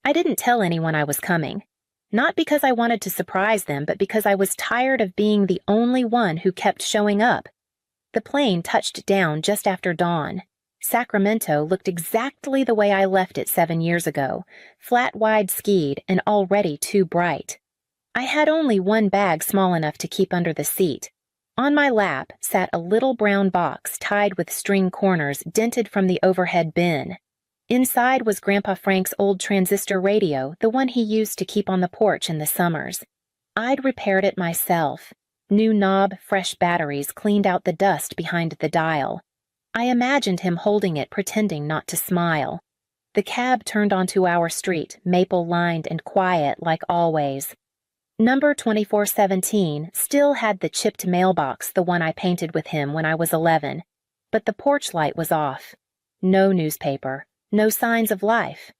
I didn't tell anyone I was coming. Not because I wanted to surprise them, but because I was tired of being the only one who kept showing up. The plane touched down just after dawn. Sacramento looked exactly the way I left it 7 years ago, flat-wide skied and already too bright. I had only one bag small enough to keep under the seat. On my lap sat a little brown box tied with string corners dented from the overhead bin. Inside was Grandpa Frank's old transistor radio, the one he used to keep on the porch in the summers. I'd repaired it myself. New knob, fresh batteries cleaned out the dust behind the dial. I imagined him holding it, pretending not to smile. The cab turned onto our street, maple-lined and quiet like always. Number 2417 still had the chipped mailbox, the one I painted with him when I was 11, but the porch light was off. No newspaper, no signs of life.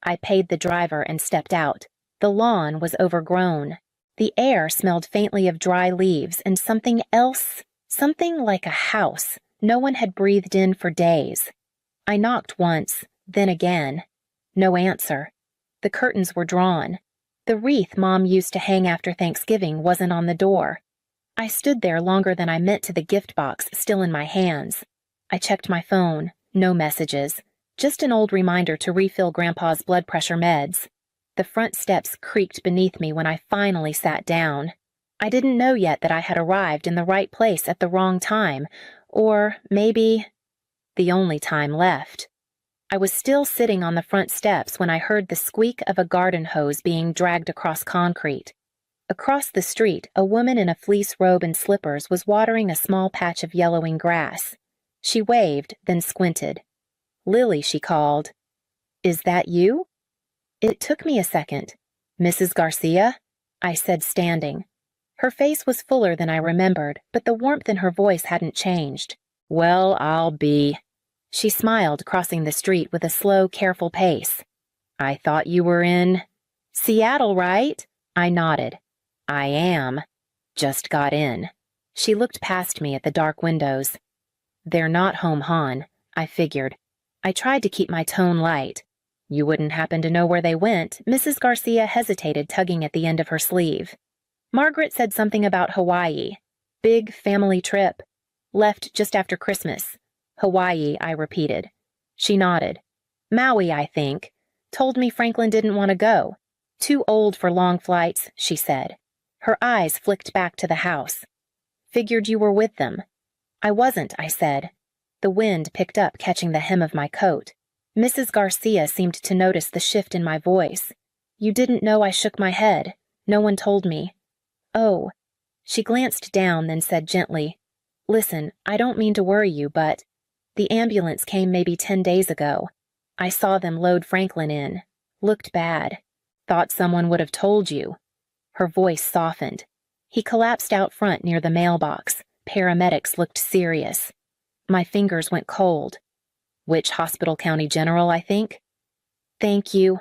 I paid the driver and stepped out. The lawn was overgrown. The air smelled faintly of dry leaves and something else, something like a house no one had breathed in for days. I knocked once, then again. No answer. The curtains were drawn. The wreath Mom used to hang after Thanksgiving wasn't on the door. I stood there longer than I meant to the gift box still in my hands. I checked my phone. No messages. Just an old reminder to refill Grandpa's blood pressure meds. The front steps creaked beneath me when I finally sat down. I didn't know yet that I had arrived in the right place at the wrong time, or maybe the only time left. I was still sitting on the front steps when I heard the squeak of a garden hose being dragged across concrete. Across the street, a woman in a fleece robe and slippers was watering a small patch of yellowing grass. She waved, then squinted. "Lily," she called. "Is that you?" It took me a second. "Mrs. Garcia?" I said, standing. Her face was fuller than I remembered, but the warmth in her voice hadn't changed. "Well, I'll be—" She smiled, crossing the street with a slow, careful pace. "I thought you were in Seattle, right?" I nodded. "I am. Just got in." She looked past me at the dark windows. "They're not home, hon," I figured. I tried to keep my tone light. "You wouldn't happen to know where they went?" Mrs. Garcia hesitated, tugging at the end of her sleeve. "Margaret said something about Hawaii. Big family trip. Left just after Christmas." "Hawaii," I repeated. She nodded. "Maui, I think. Told me Franklin didn't want to go. Too old for long flights," she said. Her eyes flicked back to the house. "Figured you were with them." "I wasn't," I said. The wind picked up, catching the hem of my coat. Mrs. Garcia seemed to notice the shift in my voice. "You didn't know?" I shook my head. "No one told me." "Oh." She glanced down, then said gently, "Listen, I don't mean to worry you, but the ambulance came maybe 10 days ago. I saw them load Franklin in. Looked bad. Thought someone would have told you." Her voice softened. He collapsed out front near the mailbox. Paramedics looked serious. My fingers went cold. "Which hospital? County General, I think?" "Thank you."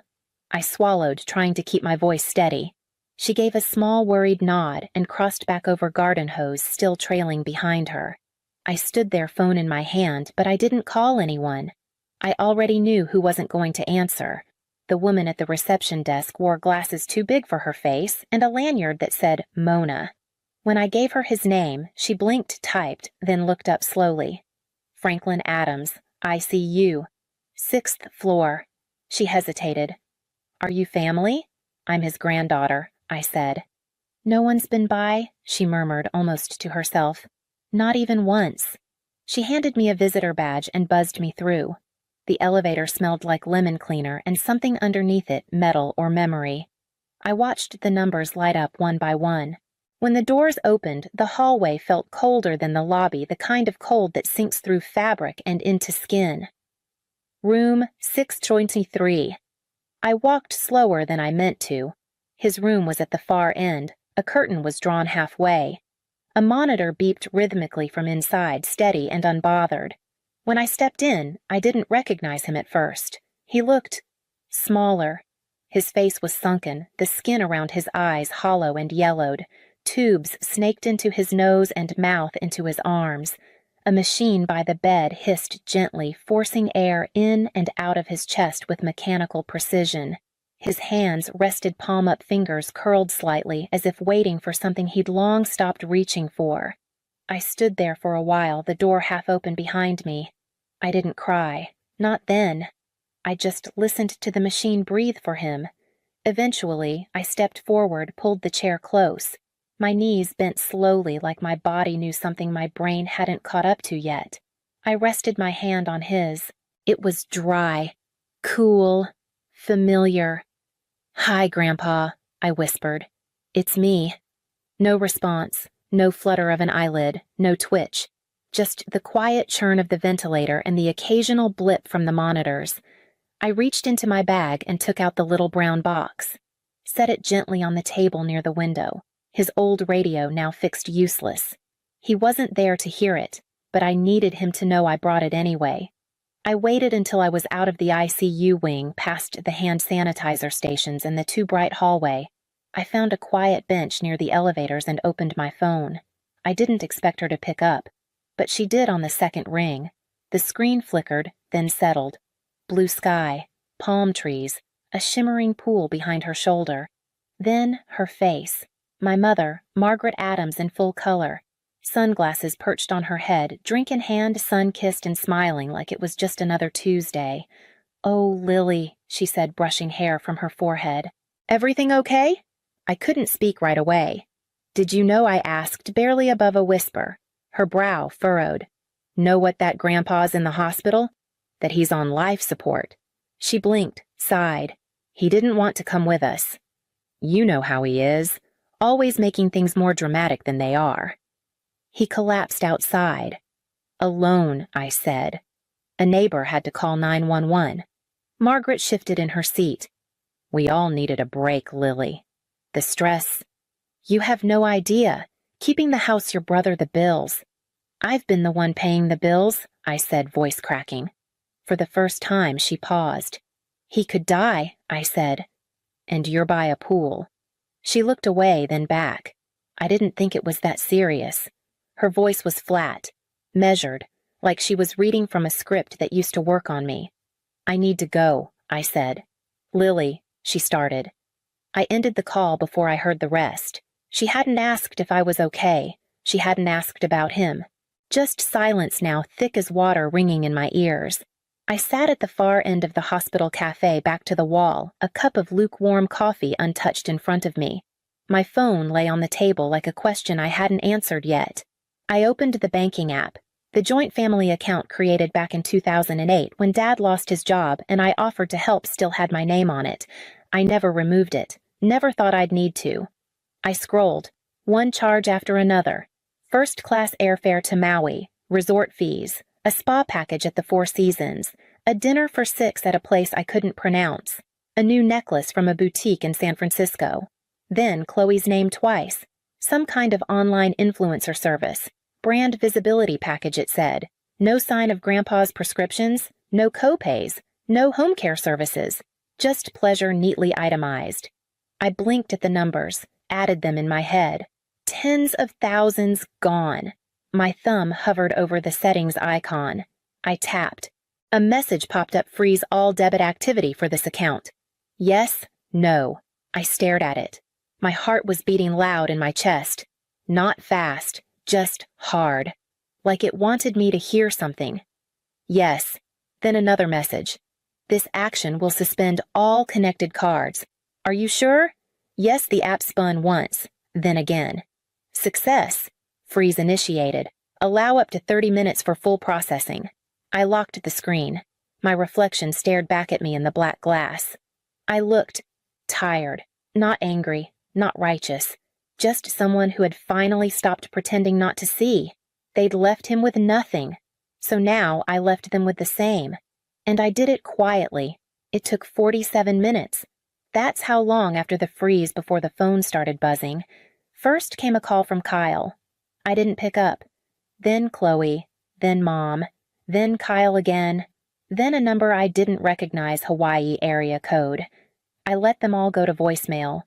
I swallowed, trying to keep my voice steady. She gave a small, worried nod and crossed back over garden hose, still trailing behind her. I stood there, phone in my hand, but I didn't call anyone. I already knew who wasn't going to answer. The woman at the reception desk wore glasses too big for her face and a lanyard that said Mona. When I gave her his name, she blinked, typed, then looked up slowly. "Franklin Adams, ICU, 6th floor." She hesitated. "Are you family?" "I'm his granddaughter," I said. "No one's been by?" she murmured, almost to herself. "Not even once." She handed me a visitor badge and buzzed me through. The elevator smelled like lemon cleaner and something underneath it, metal or memory. I watched the numbers light up one by one. When the doors opened, the hallway felt colder than the lobby, the kind of cold that sinks through fabric and into skin. Room 623. I walked slower than I meant to. His room was at the far end. A curtain was drawn halfway. A monitor beeped rhythmically from inside, steady and unbothered. When I stepped in, I didn't recognize him at first. He looked smaller. His face was sunken, the skin around his eyes hollow and yellowed. Tubes snaked into his nose and mouth into his arms. A machine by the bed hissed gently, forcing air in and out of his chest with mechanical precision. His hands, rested palm-up fingers curled slightly as if waiting for something he'd long stopped reaching for. I stood there for a while, the door half open behind me. I didn't cry. Not then. I just listened to the machine breathe for him. Eventually, I stepped forward, pulled the chair close. My knees bent slowly like my body knew something my brain hadn't caught up to yet. I rested my hand on his. It was dry, cool, familiar. "Hi, Grandpa," I whispered. "It's me." No response, no flutter of an eyelid, no twitch. Just the quiet churn of the ventilator and the occasional blip from the monitors. I reached into my bag and took out the little brown box. Set it gently on the table near the window, his old radio now fixed useless. He wasn't there to hear it, but I needed him to know I brought it anyway. I waited until I was out of the ICU wing, past the hand sanitizer stations and the too bright hallway. I found a quiet bench near the elevators and opened my phone. I didn't expect her to pick up, but she did on the second ring. The screen flickered, then settled. Blue sky, palm trees, a shimmering pool behind her shoulder. Then her face. My mother, Margaret Adams in full color. Sunglasses perched on her head, drink in hand, sun-kissed and smiling like it was just another Tuesday. "Oh, Lily," she said, brushing hair from her forehead. "Everything okay?" I couldn't speak right away. "Did you know?" I asked, barely above a whisper. Her brow furrowed. "Know what that grandpa's in the hospital? That he's on life support." She blinked, sighed. "He didn't want to come with us. You know how he is, always making things more dramatic than they are." He collapsed outside. "Alone," I said. A neighbor had to call 911. Margaret shifted in her seat. "We all needed a break, Lily. The stress. You have no idea. Keeping the house, your brother, the bills." "I've been the one paying the bills," I said, voice cracking. For the first time, she paused. "He could die," I said. "And you're by a pool." She looked away, then back. I didn't think it was that serious. Her voice was flat, measured, like she was reading from a script that used to work on me. "I need to go," I said. "Lily," she started. I ended the call before I heard the rest. She hadn't asked if I was okay. She hadn't asked about him. Just silence now, thick as water, ringing in my ears. I sat at the far end of the hospital cafe, back to the wall, a cup of lukewarm coffee untouched in front of me. My phone lay on the table like a question I hadn't answered yet. I opened the banking app, the joint family account created back in 2008 when Dad lost his job and I offered to help still had my name on it. I never removed it, never thought I'd need to. I scrolled, one charge after another. First-class airfare to Maui, resort fees, a spa package at the Four Seasons, a dinner for 6 at a place I couldn't pronounce, a new necklace from a boutique in San Francisco. Then Chloe's name twice, some kind of online influencer service. Brand visibility package, it said. No sign of Grandpa's prescriptions, no co-pays, no home care services, just pleasure neatly itemized. I blinked at the numbers, added them in my head. Tens of thousands gone. My thumb hovered over the settings icon. I tapped. A message popped up: freeze all debit activity for this account. Yes, no. I stared at it. My heart was beating loud in my chest. Not fast. Just hard, like it wanted me to hear something. Yes. Then another message. This action will suspend all connected cards. Are you sure? Yes, the app spun once, then again. Success. Freeze initiated. Allow up to 30 minutes for full processing. I locked the screen. My reflection stared back at me in the black glass. I looked tired, not angry, not righteous. Just someone who had finally stopped pretending not to see. They'd left him with nothing. So now I left them with the same. And I did it quietly. It took 47 minutes. That's how long after the freeze before the phone started buzzing. First came a call from Kyle. I didn't pick up. Then Chloe. Then Mom. Then Kyle again. Then a number I didn't recognize, Hawaii area code. I let them all go to voicemail.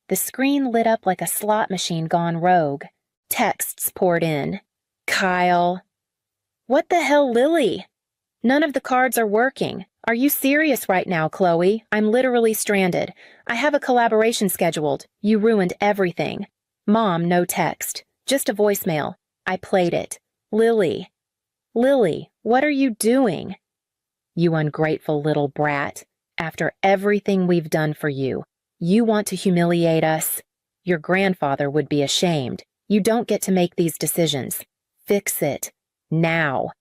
The screen lit up like a slot machine gone rogue. Texts poured in. Kyle. What the hell, Lily? None of the cards are working. Are you serious right now, Chloe? I'm literally stranded. I have a collaboration scheduled. You ruined everything. Mom, no text. Just a voicemail. I played it. Lily. Lily, what are you doing? You ungrateful little brat. After everything we've done for you, you want to humiliate us? Your grandfather would be ashamed. You don't get to make these decisions. Fix it. Now.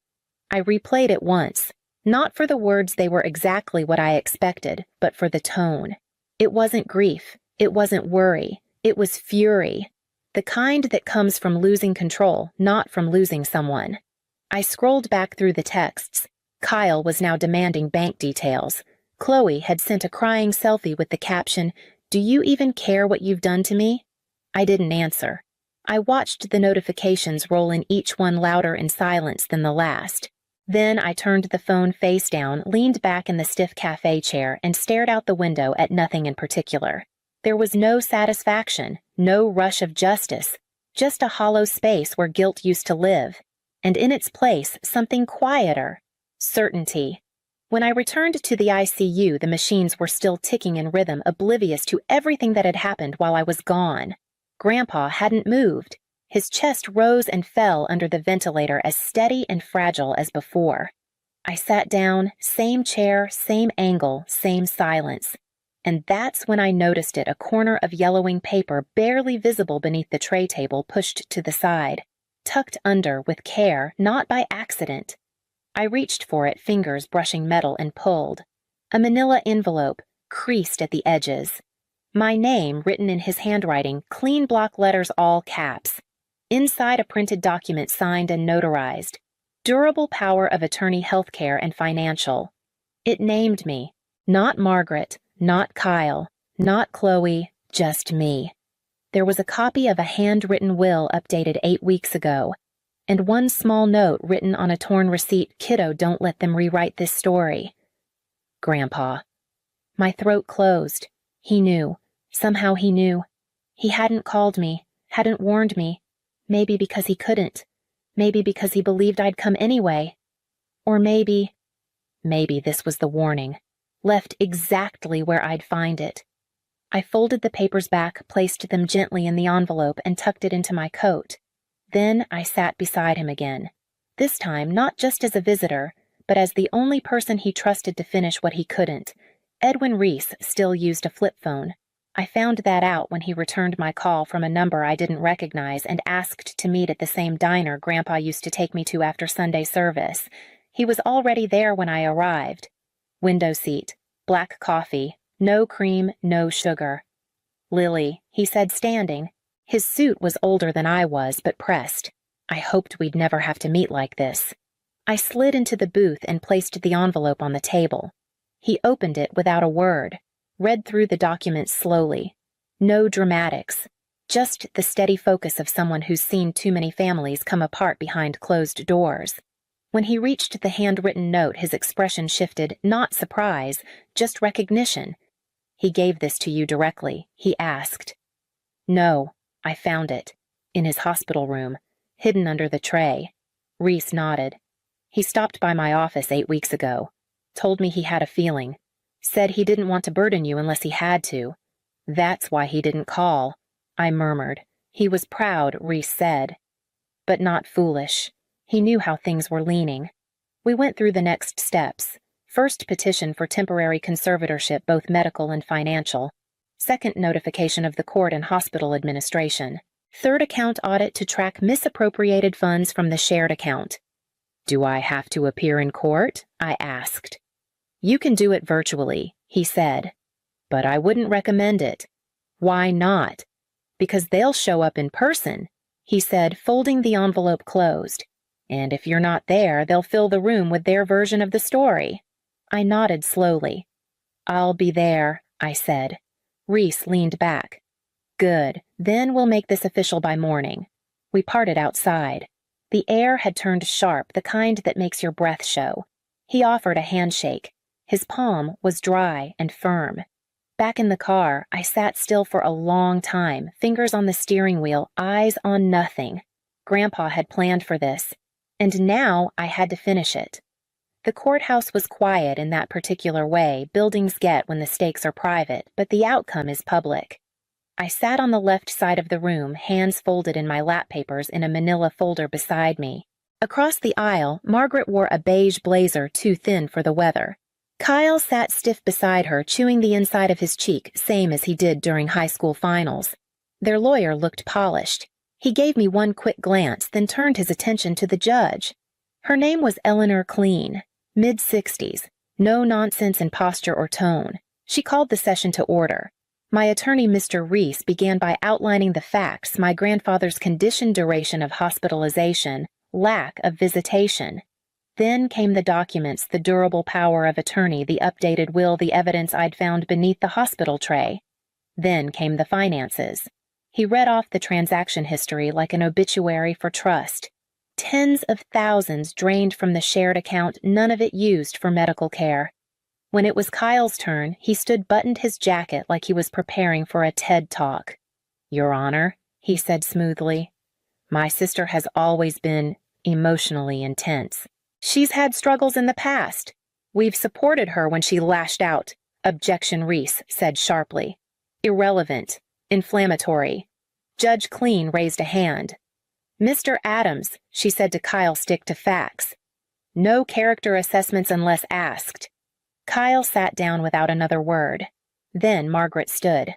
I replayed it once. Not for the words, they were exactly what I expected, but for the tone. It wasn't grief. It wasn't worry. It was fury. The kind that comes from losing control, not from losing someone. I scrolled back through the texts. Kyle was now demanding bank details. Chloe had sent a crying selfie with the caption, "Do you even care what you've done to me?" I didn't answer. I watched the notifications roll in, each one louder in silence than the last. Then I turned the phone face down, leaned back in the stiff cafe chair, and stared out the window at nothing in particular. There was no satisfaction, no rush of justice, just a hollow space where guilt used to live. And in its place, something quieter. Certainty. When I returned to the ICU, the machines were still ticking in rhythm, oblivious to everything that had happened while I was gone. Grandpa hadn't moved. His chest rose and fell under the ventilator, as steady and fragile as before. I sat down, same chair, same angle, same silence. And that's when I noticed it, a corner of yellowing paper barely visible beneath the tray table, pushed to the side, tucked under with care, not by accident. I reached for it, fingers brushing metal, and pulled. A manila envelope, creased at the edges. My name written in his handwriting, clean block letters, all caps. Inside, a printed document signed and notarized. Durable power of attorney, healthcare and financial. It named me. Not Margaret, not Kyle, not Chloe, just me. There was a copy of a handwritten will updated 8 weeks ago, and one small note written on a torn receipt, "Kiddo, don't let them rewrite this story." Grandpa. My throat closed. He knew. Somehow he knew. He hadn't called me, hadn't warned me. Maybe because he couldn't. Maybe because he believed I'd come anyway. Or maybe this was the warning, left exactly where I'd find it. I folded the papers back, placed them gently in the envelope, and tucked it into my coat. Then I sat beside him again. This time, not just as a visitor, but as the only person he trusted to finish what he couldn't. Edwin Reese still used a flip phone. I found that out when he returned my call from a number I didn't recognize and asked to meet at the same diner Grandpa used to take me to after Sunday service. He was already there when I arrived. Window seat, black coffee, no cream, no sugar. "Lily," he said, standing. His suit was older than I was, but pressed. I hoped we'd never have to meet like this. I slid into the booth and placed the envelope on the table. He opened it without a word, read through the document slowly. No dramatics, just the steady focus of someone who's seen too many families come apart behind closed doors. When he reached the handwritten note, his expression shifted, not surprise, just recognition. "He gave this to you directly?" he asked. "No, I found it. In his hospital room, hidden under the tray." Reese nodded. "He stopped by my office 8 weeks ago. Told me he had a feeling. Said he didn't want to burden you unless he had to. That's why he didn't call." I murmured. He was proud, Reese said. But not foolish. He knew how things were leaning. We went through the next steps. First, petition for temporary conservatorship, both medical and financial. Second, notification of the court and hospital administration. Third, account audit to track misappropriated funds from the shared account. "Do I have to appear in court?" I asked. "You can do it virtually," he said. "But I wouldn't recommend it." "Why not?" "Because they'll show up in person," he said, folding the envelope closed. "And if you're not there, they'll fill the room with their version of the story." I nodded slowly. "I'll be there," I said. Reese leaned back. "Good. Then we'll make this official by morning." We parted outside. The air had turned sharp, the kind that makes your breath show. He offered a handshake. His palm was dry and firm. Back in the car, I sat still for a long time, fingers on the steering wheel, eyes on nothing. Grandpa had planned for this, and now I had to finish it. The courthouse was quiet in that particular way buildings get when the stakes are private, but the outcome is public. I sat on the left side of the room, hands folded in my lap papers in a manila folder beside me. Across the aisle, Margaret wore a beige blazer too thin for the weather. Kyle sat stiff beside her, chewing the inside of his cheek, same as he did during high school finals. Their lawyer looked polished. He gave me one quick glance, then turned his attention to the judge. Her name was Eleanor Clean, mid-60s, no nonsense in posture or tone. She called the session to order. My attorney, Mr. Reese, began by outlining the facts: my grandfather's condition, duration of hospitalization, lack of visitation. Then came the documents, the durable power of attorney, the updated will, the evidence I'd found beneath the hospital tray. Then came the finances. He read off the transaction history like an obituary for trust. Tens of thousands drained from the shared account, none of it used for medical care. When it was Kyle's turn, he stood, buttoned his jacket like he was preparing for a TED Talk. "Your Honor," he said smoothly, "my sister has always been emotionally intense. She's had struggles in the past. We've supported her when she lashed out." "Objection," Reese said sharply. "Irrelevant. Inflammatory." Judge Clean raised a hand. "Mr. Adams," she said to Kyle, "stick to facts. No character assessments unless asked." Kyle sat down without another word. Then Margaret stood.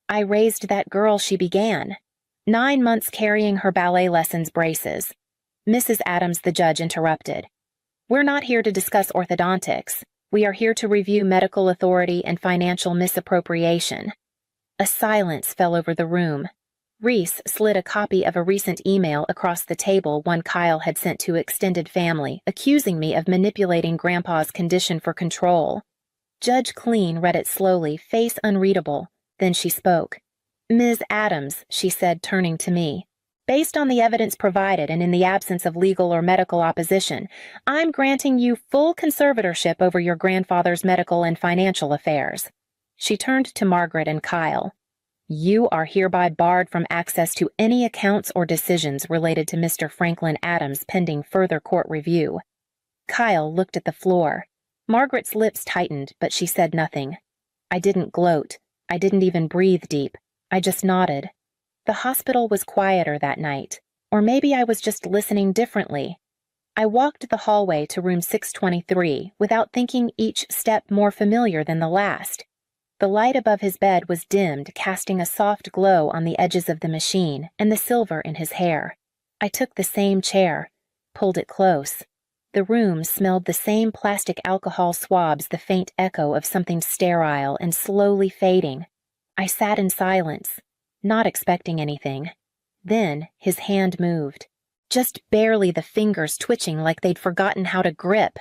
"I raised that girl," she began. 9 months carrying her ballet lessons, braces. "Mrs. Adams," the judge interrupted. "We're not here to discuss orthodontics. We are here to review medical authority and financial misappropriation." A silence fell over the room. Reese slid a copy of a recent email across the table, one Kyle had sent to extended family, accusing me of manipulating Grandpa's condition for control. Judge Clean read it slowly, face unreadable. Then she spoke. "Ms. Adams," she said, turning to me, "based on the evidence provided and in the absence of legal or medical opposition, I'm granting you full conservatorship over your grandfather's medical and financial affairs." She turned to Margaret and Kyle. "You are hereby barred from access to any accounts or decisions related to Mr. Franklin Adams pending further court review." Kyle looked at the floor. Margaret's lips tightened, but she said nothing. I didn't gloat. I didn't even breathe deep. I just nodded. The hospital was quieter that night, or maybe I was just listening differently. I walked the hallway to room 623 without thinking, each step more familiar than the last. The light above his bed was dimmed, casting a soft glow on the edges of the machine and the silver in his hair. I took the same chair, pulled it close. The room smelled the same plastic alcohol swabs, the faint echo of something sterile and slowly fading. I sat in silence, not expecting anything. Then his hand moved. Just barely, the fingers twitching like they'd forgotten how to grip.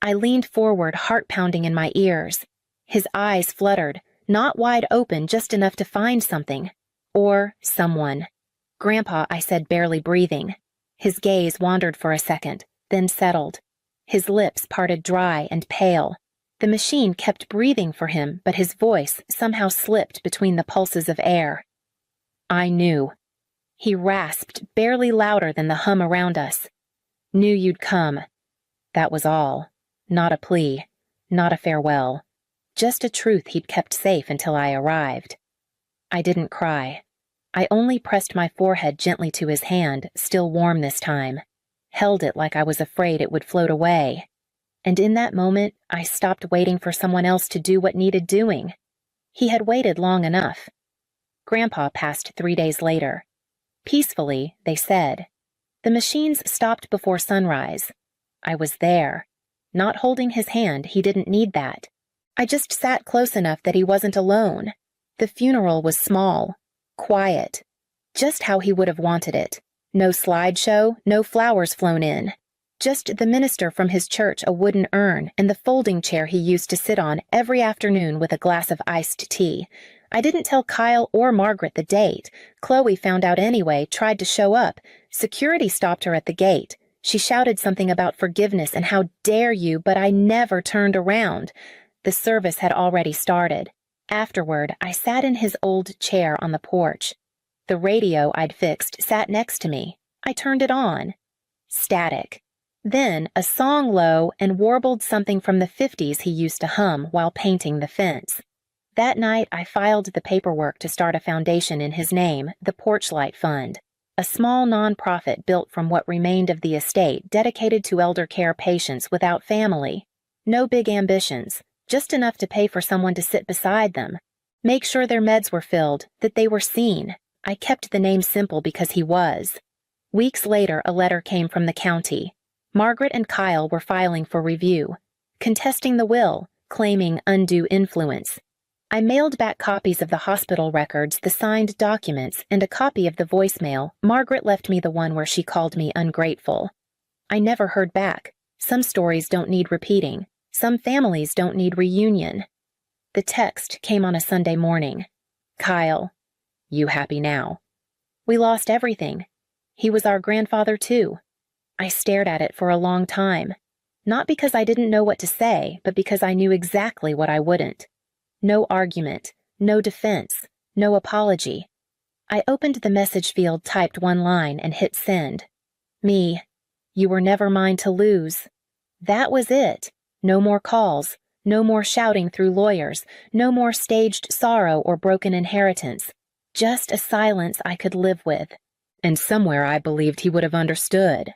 I leaned forward, heart pounding in my ears. His eyes fluttered, not wide open, just enough to find something. Or someone. "Grandpa," I said, barely breathing. His gaze wandered for a second, then settled. His lips parted dry and pale. The machine kept breathing for him, but his voice somehow slipped between the pulses of air. "I knew." He rasped, barely louder than the hum around us. "Knew you'd come." That was all. Not a plea. Not a farewell. Just a truth he'd kept safe until I arrived. I didn't cry. I only pressed my forehead gently to his hand, still warm this time. Held it like I was afraid it would float away. And in that moment, I stopped waiting for someone else to do what needed doing. He had waited long enough. Grandpa passed 3 days later. Peacefully, they said. The machines stopped before sunrise. I was there. Not holding his hand, he didn't need that. I just sat close enough that he wasn't alone. The funeral was small, quiet, just how he would have wanted it. No slideshow, no flowers flown in. Just the minister from his church, a wooden urn, and the folding chair he used to sit on every afternoon with a glass of iced tea. I didn't tell Kyle or Margaret the date. Chloe found out anyway, tried to show up. Security stopped her at the gate. She shouted something about forgiveness and how dare you, but I never turned around. The service had already started. Afterward, I sat in his old chair on the porch. The radio I'd fixed sat next to me. I turned it on. Static. Then a song low and warbled something from the 50s he used to hum while painting the fence. That night, I filed the paperwork to start a foundation in his name, the Porchlight Fund, a small nonprofit built from what remained of the estate dedicated to elder care patients without family. No big ambitions, just enough to pay for someone to sit beside them, make sure their meds were filled, that they were seen. I kept the name simple because he was. Weeks later, a letter came from the county. Margaret and Kyle were filing for review, contesting the will, claiming undue influence. I mailed back copies of the hospital records, the signed documents, and a copy of the voicemail. Margaret left me the one where she called me ungrateful. I never heard back. Some stories don't need repeating. Some families don't need reunion. The text came on a Sunday morning. Kyle, you happy now? We lost everything. He was our grandfather too. I stared at it for a long time. Not because I didn't know what to say, but because I knew exactly what I wouldn't. No argument, no defense, no apology. I opened the message field, typed one line, and hit send. Me, you were never mine to lose. That was it. No more calls, no more shouting through lawyers, no more staged sorrow or broken inheritance. Just a silence I could live with. And somewhere I believed he would have understood.